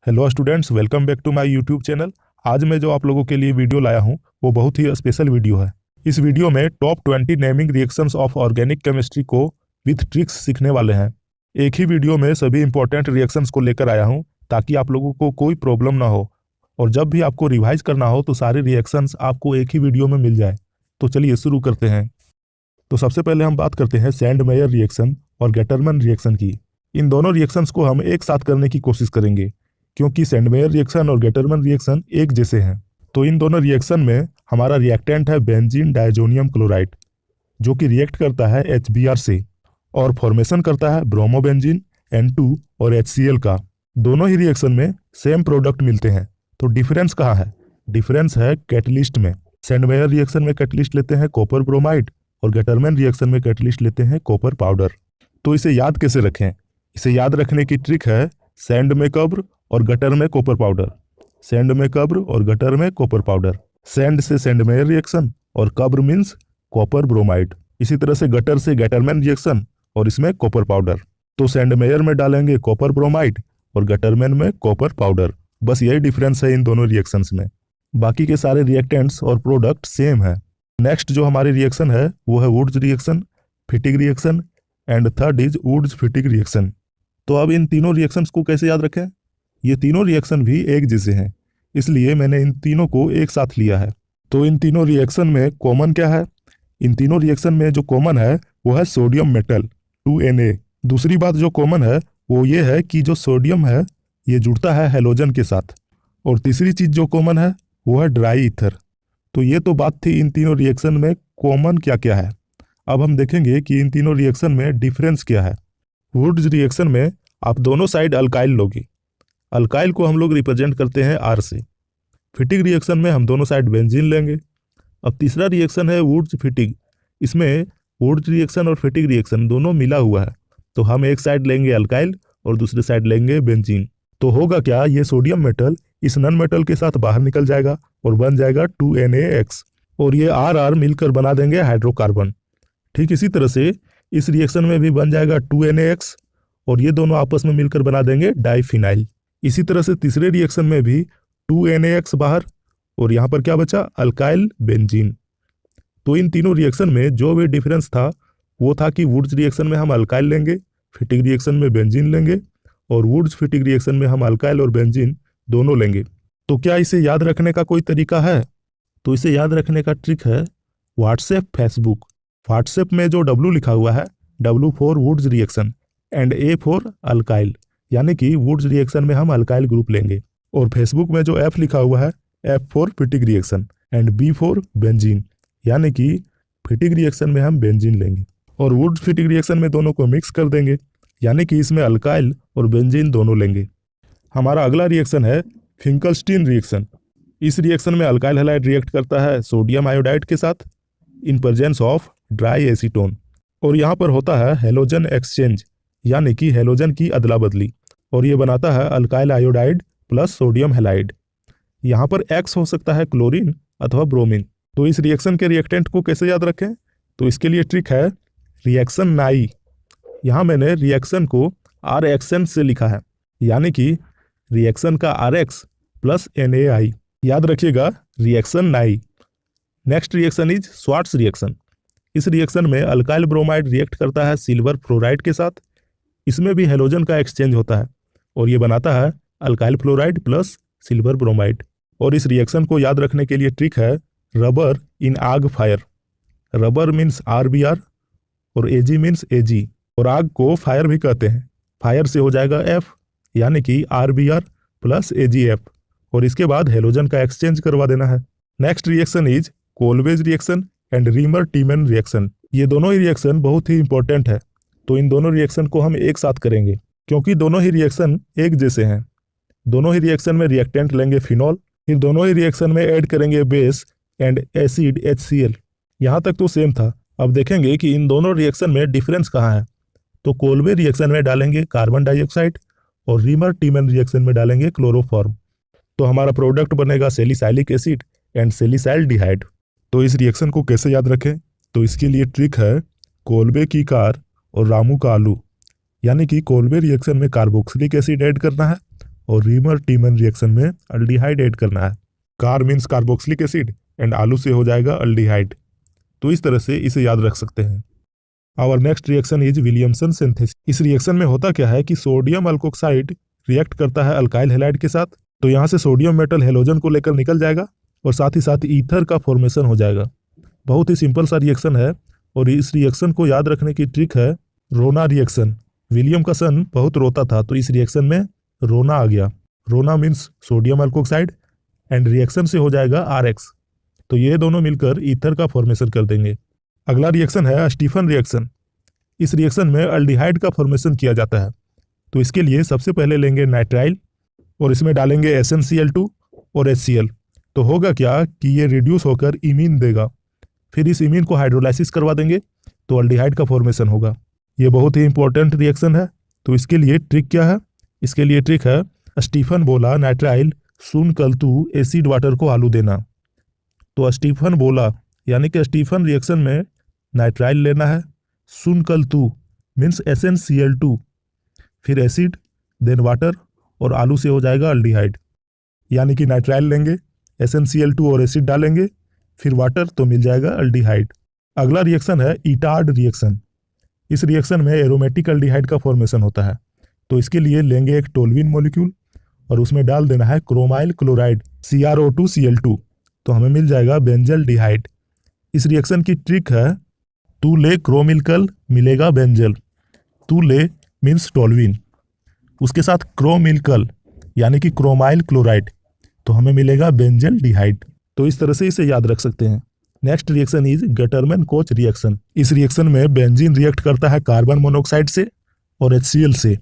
Hello students, welcome back to my YouTube channel. आज मैं जो आप लोगों के लिए वीडियो लाया हूं वो बहुत ही स्पेशल वीडियो है। इस वीडियो में top 20 naming reactions of organic chemistry को विथ ट्रिक्स सीखने वाले हैं। एक ही वीडियो में सभी इंपॉर्टेंट रिएक्शंस को लेकर आया हूं ताकि आप लोगों को कोई प्रॉब्लम ना हो और जब भी आपको रिवाइज करना हो तो सारे रिएक्शंस आपको एक ही वीडियो में मिल जाए। तो चलिए शुरू करते हैं। तो सबसे पहले हम बात करते हैं सैंडमेयर रिएक्शन और गेटरमैन रिएक्शन की। इन दोनों रिएक्शंस को हम एक साथ करने की कोशिश करेंगे क्योंकि सैंडमेयर रिएक्शन और गेटरमैन रिएक्शन एक जैसे हैं। तो इन दोनों रिएक्शन में हमारा रिएक्टेंट है बेंजीन डायजोनियम क्लोराइड, जो कि रिएक्ट करता है HBr से और फॉर्मेशन करता है ब्रोमोबेंजीन N2 और HCl का। दोनों ही रिएक्शन में सेम प्रोडक्ट मिलते हैं। तो डिफरेंस कहाँ है? डिफरेंस है कैटलिस्ट में। सैंडमेयर रिएक्शन में कैटलिस्ट लेते हैं कॉपर ब्रोमाइड और गेटरमैन रिएक्शन में कैटलिस्ट लेते हैं कॉपर पाउडर। तो इसे याद कैसे रखें? इसे याद रखने की ट्रिक है सैंड में कब्र और गटर में कॉपर पाउडर। सैंड में कब्र और गटर में कॉपर पाउडर। सैंड से सैंडमेयर रिएक्शन और कब्र मीन्स कॉपर ब्रोमाइड। इसी तरह से गटर से गेटरमैन रिएक्शन और इसमें कॉपर पाउडर। तो सैंडमेयर में डालेंगे कॉपर ब्रोमाइड और गटरमैन में कॉपर पाउडर। बस यही डिफरेंस है इन दोनों रिएक्शंस में। बाकी के सारे रिएक्टेंट्स और प्रोडक्ट सेम है। नेक्स्ट जो हमारी रिएक्शन है वो है Wurtz reaction, Fittig reaction and third is Wurtz Fittig reaction. तो अब इन तीनों रिएक्शंस को कैसे याद रखें? ये तीनों रिएक्शन भी एक जैसे हैं, इसलिए मैंने इन तीनों को एक साथ लिया है। तो इन तीनों रिएक्शन में कॉमन क्या है? इन तीनों रिएक्शन में जो कॉमन है वो है सोडियम मेटल 2Na। दूसरी बात जो कॉमन है वो ये है कि जो सोडियम है ये जुड़ता है हेलोजन के साथ। और तीसरी चीज जो कॉमन है वो है ड्राई ईथर। तो ये तो बात थी इन तीनों रिएक्शन में कॉमन क्या क्या है। अब हम देखेंगे कि इन तीनों रिएक्शन में डिफरेंस क्या है। वुड्स रिएक्शन में आप दोनों साइड अल्काइल लोगे। अल्काइल को हम लोग रिप्रेजेंट करते हैं R से। फिटिग रिएक्शन में हम दोनों साइड बेंजीन लेंगे। अब तीसरा रिएक्शन है वुड्स फिटिग। इसमें वुड्स रिएक्शन और फिटिग रिएक्शन दोनों मिला हुआ है, तो हम एक साइड लेंगे अल्काइल और दूसरे साइड लेंगे बेंजीन। तो होगा क्या, ये सोडियम मेटल इस नन मेटल के साथ बाहर निकल जाएगा और बन जाएगा 2NaX और ये R मिलकर बना देंगे हाइड्रोकार्बन। ठीक इसी तरह से इस रिएक्शन में भी बन जाएगा 2NaX और ये दोनों आपस में मिलकर बना देंगे डाइफिनाइल। इसी तरह से तीसरे रिएक्शन में भी 2NaX बाहर और यहाँ पर क्या बचा? Alkyl benzene. तो इन तीनों रिएक्शन में जो भी डिफरेंस था वो था कि वुड्स रिएक्शन में हम अल्काइल लेंगे, फिटिग रिएक्शन में बेंजीन लेंगे और वुड्स फिटिग रिएक्शन में हम अल्काइल और बेंजीन दोनों लेंगे। तो क्या इसे याद रखने का कोई तरीका है? तो इसे याद रखने का ट्रिक है व्हाट्सएप फेसबुक। व्हाट्सएप में जो W लिखा हुआ है, W for Wurtz reaction and A for alkyl, यानी कि वुड्स रिएक्शन में हम अल्काइल ग्रुप लेंगे। और फेसबुक में जो F लिखा हुआ है, F for Fittig reaction and B for benzene, यानी कि फिटिग रिएक्शन में हम बेंजीन लेंगे और वुड्स फिटिग रिएक्शन में दोनों को मिक्स कर देंगे, यानी कि इसमें अल्काइल और बेंजीन दोनों लेंगे। हमारा अगला रिएक्शन है फिंकलस्टीन रिएक्शन। इस रिएक्शन में अल्काइल हैलाइड रिएक्ट करता है सोडियम आयोडाइड के साथ in presence of dry acetone और यहाँ पर होता है हेलोजन एक्सचेंज, यानी कि हेलोजन की अदला बदली, और ये बनाता है alkyl iodide plus sodium halide. यहाँ पर X हो सकता है क्लोरीन अथवा ब्रोमीन। तो इस रिएक्शन के रिएक्टेंट को कैसे याद रखें? तो इसके लिए ट्रिक है रिएक्शन नाई। यहाँ मैंने रिएक्शन को RXN से लिखा है, यानी कि रिएक्शन का RX प्लस NaI। याद रखिएगा रिएक्शन नाई। Next reaction is Swarts reaction. इस रिएक्शन में अल्काइल ब्रोमाइड रिएक्ट करता है सिल्वर फ्लोराइड के साथ। इसमें भी हेलोजन का एक्सचेंज होता है और ये बनाता है alkyl fluoride plus silver bromide. और इस रिएक्शन को याद रखने के लिए ट्रिक है रबर इन आग फायर। रबर मीन्स RBr और Ag मीन्स Ag, और आग को फायर भी कहते हैं। फायर से हो जाएगा F, यानी कि RBr प्लस AgF, और इसके बाद हेलोजन का एक्सचेंज करवा देना है। Next reaction is Kolbe's reaction and reamer टीमन reaction. ये दोनों ही रिएक्शन बहुत ही इंपॉर्टेंट है, तो इन दोनों रिएक्शन को हम एक साथ करेंगे क्योंकि दोनों ही रिएक्शन एक जैसे हैं। दोनों ही रिएक्शन में रिएक्टेंट लेंगे फिनॉल, फिर दोनों ही रिएक्शन में ऐड करेंगे बेस एंड एसिड HCl। यहाँ तक तो सेम था। अब देखेंगे कि इन दोनों रिएक्शन में डिफरेंस कहाँ है। तो कोलवे रिएक्शन में डालेंगे कार्बन डाइऑक्साइड और रीमर टीमन रिएक्शन में डालेंगे क्लोरोफॉर्म। तो हमारा प्रोडक्ट बनेगा सैलिसाइलिक एसिड एंड सैलिसाइल्डिहाइड। तो इस रिएक्शन को कैसे याद रखें? तो इसके लिए ट्रिक है कोलबे की कार और रामू का आलू, यानी कि कोलबे रिएक्शन में कार्बोक्सिलिक एसिड ऐड करना है और रीमर टीमन रिएक्शन में अल्डिहाइड ऐड करना है। Car means carboxylic acid and आलू से हो जाएगा अल्डिहाइड। तो इस तरह से इसे याद रख सकते हैं। Our next reaction is Williamson synthesis. इस रिएक्शन में होता क्या है कि सोडियम अल्कोक्साइड रिएक्ट करता है अल्काइल हैलाइड के साथ, तो यहाँ से सोडियम मेटल हेलोजन को लेकर निकल जाएगा और साथ ही साथ ईथर का फॉर्मेशन हो जाएगा। बहुत ही सिंपल सा रिएक्शन है और इस रिएक्शन को याद रखने की ट्रिक है रोना रिएक्शन। विलियम का सन बहुत रोता था, तो इस रिएक्शन में रोना आ गया। रोना means sodium alkoxide and reaction से हो जाएगा RX, तो ये दोनों मिलकर ईथर का फॉर्मेशन कर देंगे। अगला रिएक्शन है स्टीफन रिएक्शन। इस रिएक्शन में अल्डिहाइड का फॉर्मेशन किया जाता है, तो इसके लिए सबसे पहले लेंगे नाइट्राइल और इसमें डालेंगे SnCl2 और HCl। तो होगा क्या कि ये रिड्यूस होकर इमीन देगा, फिर इस इमीन को हाइड्रोलाइसिस करवा देंगे तो अल्डिहाइड का फॉर्मेशन होगा। ये बहुत ही इंपॉर्टेंट रिएक्शन है, तो इसके लिए ट्रिक क्या है? इसके लिए ट्रिक है स्टीफन बोला नाइट्राइल सुन कलतू एसिड वाटर को आलू देना। तो स्टीफन बोला यानी कि स्टीफन रिएक्शन में नाइट्राइल लेना है, सुन कलतू मीन्स SnCl2, फिर एसिड, देन वाटर और आलू से हो जाएगा अल्डिहाइड। यानी कि नाइट्राइल लेंगे, SnCl2 और एसिड डालेंगे, फिर वाटर, तो मिल जाएगा अल्डिहाइड। अगला रिएक्शन है ईटार्ड रिएक्शन। इस रिएक्शन में एरोमेटिक अल्डिहाइड का फॉर्मेशन होता है, तो इसके लिए लेंगे एक टोल्यूइन मॉलिक्यूल और उसमें डाल देना है क्रोमाइल क्लोराइड CrO2Cl2, तो हमें मिल जाएगा बेंजल डिहाइड। इस रिएक्शन की ट्रिक है टू ले क्रोमिलकल मिलेगा बेंजल। टू ले मीन्स टोल्यूइन, उसके साथ क्रोमिलकल यानी कि क्रोमाइल क्लोराइड, तो हमें मिलेगा बेंजल डिहाइड। तो इस तरह से इसे याद रख सकते हैं। Next reaction is Gattermann coach reaction. इस रिएक्शन में बेंजीन रिएक्ट करता है कार्बन मोनोऑक्साइड से और HCl से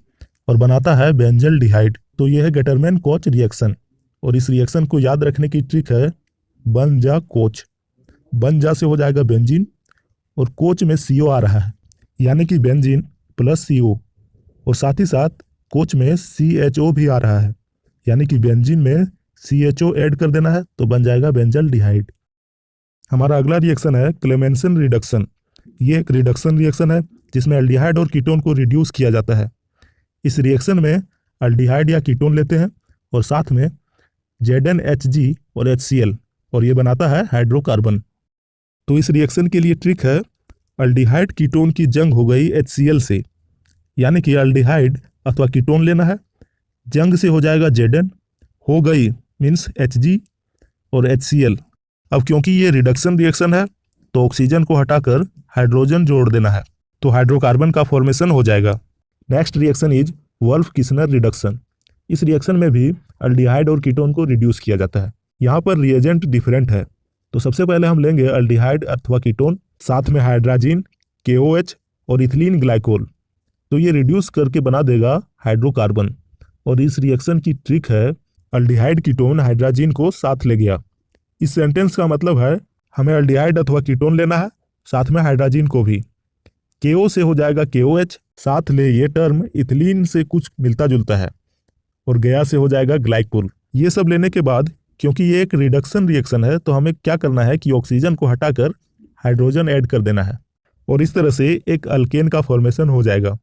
और बनाता है बेंजल डिहाइड। तो यह है गटरमैन कोच रिएक्शन। और इस रिएक्शन को याद रखने की ट्रिक है बन जा कोच। बन जा से हो जाएगा बेंजीन और कोच में CO आ रहा है, यानी कि बेंजीन प्लस CO, और साथ ही साथ कोच में CHO भी आ रहा है, यानी कि बेंजीन में CHO ऐड कर देना है, तो बन जाएगा बेंजल डिहाइड। हमारा अगला रिएक्शन है क्लेमेंसन रिडक्शन। ये एक रिडक्शन रिएक्शन है जिसमें अल्डिहाइड और कीटोन को रिड्यूस किया जाता है। इस रिएक्शन में अल्डिहाइड या कीटोन लेते हैं और साथ में ZnHg और HCl, और ये बनाता है हाइड्रोकार्बन। तो इस रिएक्शन के लिए ट्रिक है अल्डिहाइड कीटोन की जंग हो गई HCl से, यानी कि अल्डिहाइड अथवा कीटोन लेना है, जंग से हो जाएगा Zn, हो गई मीन्स Hg और HCl। अब क्योंकि ये रिडक्शन रिएक्शन है तो ऑक्सीजन को हटाकर हाइड्रोजन जोड़ देना है, तो हाइड्रोकार्बन का फॉर्मेशन हो जाएगा। Next reaction is Wolff Kishner reduction. इस रिएक्शन में भी अल्डिहाइड और कीटोन को रिड्यूस किया जाता है। यहाँ पर रिएजेंट डिफरेंट है, तो सबसे पहले हम लेंगे अल्डिहाइड अथवा कीटोन, साथ में हाइड्राजीन KOH और इथिलीन ग्लाइकोल, तो ये रिड्यूस करके बना देगा हाइड्रोकार्बन। और इस रिएक्शन की ट्रिक है अल्डिहाइड कीटोन हाइड्राजीन को साथ ले गया। इस सेंटेंस का मतलब है हमें अल्डिहाइड अथवा कीटोन लेना है, साथ में हाइड्राजीन को भी। KO से हो जाएगा KOH, साथ ले ये टर्म इथिलीन से कुछ मिलता जुलता है, और गया से हो जाएगा ग्लाइकोल। ये सब लेने के बाद क्योंकि ये एक रिडक्शन रिएक्शन है तो हमें क्या करना है कि ऑक्सीजन को हटाकर हाइड्रोजन ऐड कर देना है, और इस तरह से एक अल्केन का फॉर्मेशन हो जाएगा।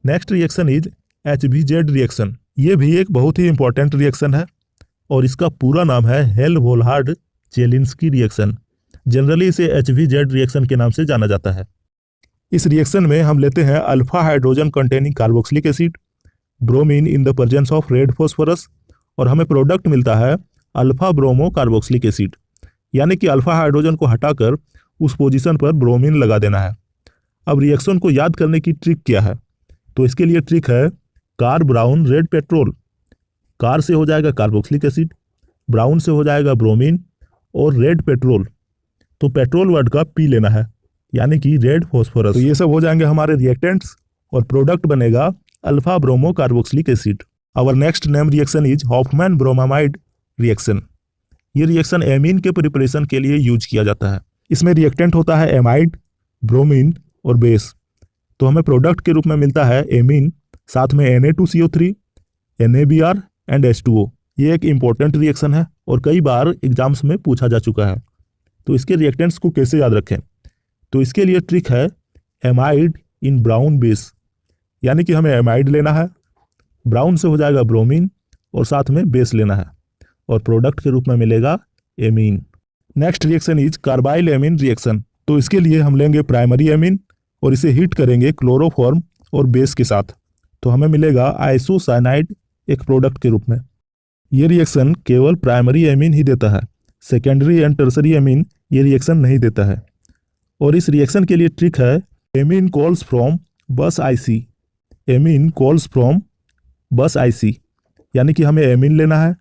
Next reaction is HBZ reaction. ये भी एक बहुत ही इंपॉर्टेंट रिएक्शन है और इसका पूरा नाम है हेल-वोल्हार्ड जेलिंस्की रिएक्शन। जनरली इसे HBZ रिएक्शन के नाम से जाना जाता है। इस रिएक्शन में हम लेते हैं alpha hydrogen containing carboxylic acid, bromine in the presence of red phosphorus, और हमें प्रोडक्ट मिलता है अल्फा ब्रोमो कार्बोक्सिलिक एसिड, यानी कि अल्फा हाइड्रोजन को हटाकर उस पोजीशन पर ब्रोमीन लगा देना है। अब रिएक्शन को याद करने की ट्रिक क्या है? तो इसके लिए ट्रिक है car brown red petrol. Car से हो जाएगा कार्बोक्सिलिक एसिड, ब्राउन से हो जाएगा ब्रोमीन, और रेड पेट्रोल, तो पेट्रोल वर्ड का P लेना है, यानी कि रेड फॉस्फोरस। तो ये सब हो जाएंगे हमारे रिएक्टेंट्स और प्रोडक्ट बनेगा alpha bromo carboxylic acid. Our next name reaction is Hofmann bromamide reaction. ये रिएक्शन एमीन के प्रिपरेशन के लिए यूज किया जाता है। इसमें रिएक्टेंट होता है एमाइड, ब्रोमीन और बेस, तो हमें प्रोडक्ट के रूप में मिलता है एमीन, साथ में Na2CO3, NaBr एंड H2O। ये एक इम्पोर्टेंट रिएक्शन है और कई बार एग्जाम्स में पूछा जा चुका है। तो इसके रिएक्टेंट्स को कैसे याद रखें? तो इसके लिए ट्रिक है एमाइड इन ब्राउन बेस, यानी कि हमें एमाइड लेना है, ब्राउन से हो जाएगा ब्रोमीन और साथ में बेस लेना है और प्रोडक्ट के रूप में मिलेगा amine. Next reaction is carbyl amine reaction. तो इसके लिए हम लेंगे प्राइमरी एमीन और इसे हीट करेंगे क्लोरोफॉर्म और बेस के साथ, तो हमें मिलेगा आइसोसाइनाइड एक प्रोडक्ट के रूप में। ये रिएक्शन केवल प्राइमरी एमीन ही देता है, सेकेंडरी एंड टर्सरी एमीन ये रिएक्शन नहीं देता है। और इस रिएक्शन के लिए ट्रिक है एमीन कॉल्स फ्रॉम बस आईसी। एमीन कॉल्स फ्रॉम बस आईसी, यानी कि हमें एमीन लेना है,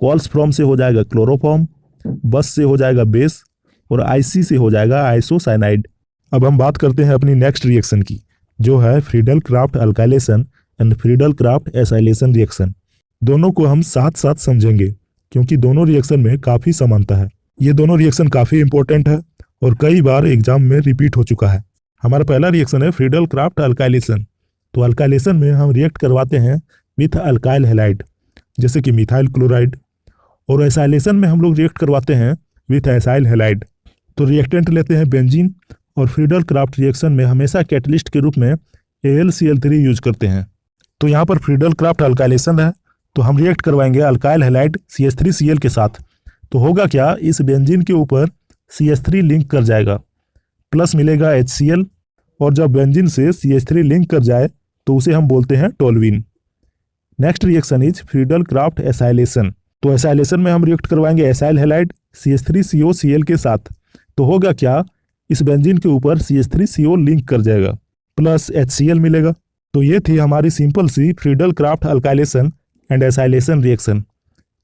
कॉल्स फ्रॉम से हो जाएगा क्लोरोफॉर्म, बस से हो जाएगा बेस और आईसी से हो जाएगा आइसोसाइनाइड। अब हम बात करते हैं अपनी नेक्स्ट रिएक्शन की, जो है Friedel Crafts alkylation and Friedel Crafts acylation reaction. दोनों को हम साथ साथ समझेंगे क्योंकि दोनों रिएक्शन में काफ़ी समानता है। ये दोनों रिएक्शन काफ़ी इंपॉर्टेंट है और कई बार एग्जाम में रिपीट हो चुका है। हमारा पहला रिएक्शन है फ्रीडल क्राफ्ट अल्काइलेशन। तो अल्काइलेशन में हम रिएक्ट करवाते हैं विथ अल्काइल हैलाइड जैसे कि मिथाइल क्लोराइड, और एसाइलेशन में हम लोग रिएक्ट करवाते हैं विथ एसाइल हैलाइड। तो रिएक्टेंट लेते हैं बेंजीन और फ्रीडल क्राफ्ट रिएक्शन में हमेशा कैटलिस्ट के रूप में AlCl3 यूज करते हैं। तो यहाँ पर फ्रीडल क्राफ्ट अल्काइलेशन है तो हम रिएक्ट करवाएंगे अल्काइल हैलाइड CH3Cl के साथ। तो होगा क्या, इस बेंजीन के ऊपर CH3 लिंक कर जाएगा, प्लस मिलेगा HCl, और जब बेंजीन से CH3 लिंक कर जाए तो उसे हम बोलते हैं toluene. Next reaction is Friedel Crafts acylation. तो एसाइलेशन में हम रिएक्ट करवाएंगे एसाइल हैलाइड CH3COCl के साथ। तो होगा क्या, इस बेंजीन के ऊपर CH3CO लिंक कर जाएगा, प्लस HCl मिलेगा। तो ये थी हमारी सिंपल सी Friedel Crafts alkylation and acylation reaction.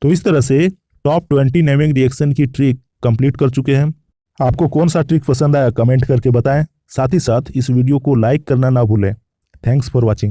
तो इस तरह से टॉप 20 नेमिंग रिएक्शन की ट्रिक कंप्लीट कर चुके हैं। आपको कौन सा ट्रिक पसंद आया कमेंट करके बताएं। साथ ही साथ इस वीडियो को लाइक करना ना भूलें। Thanks for watching.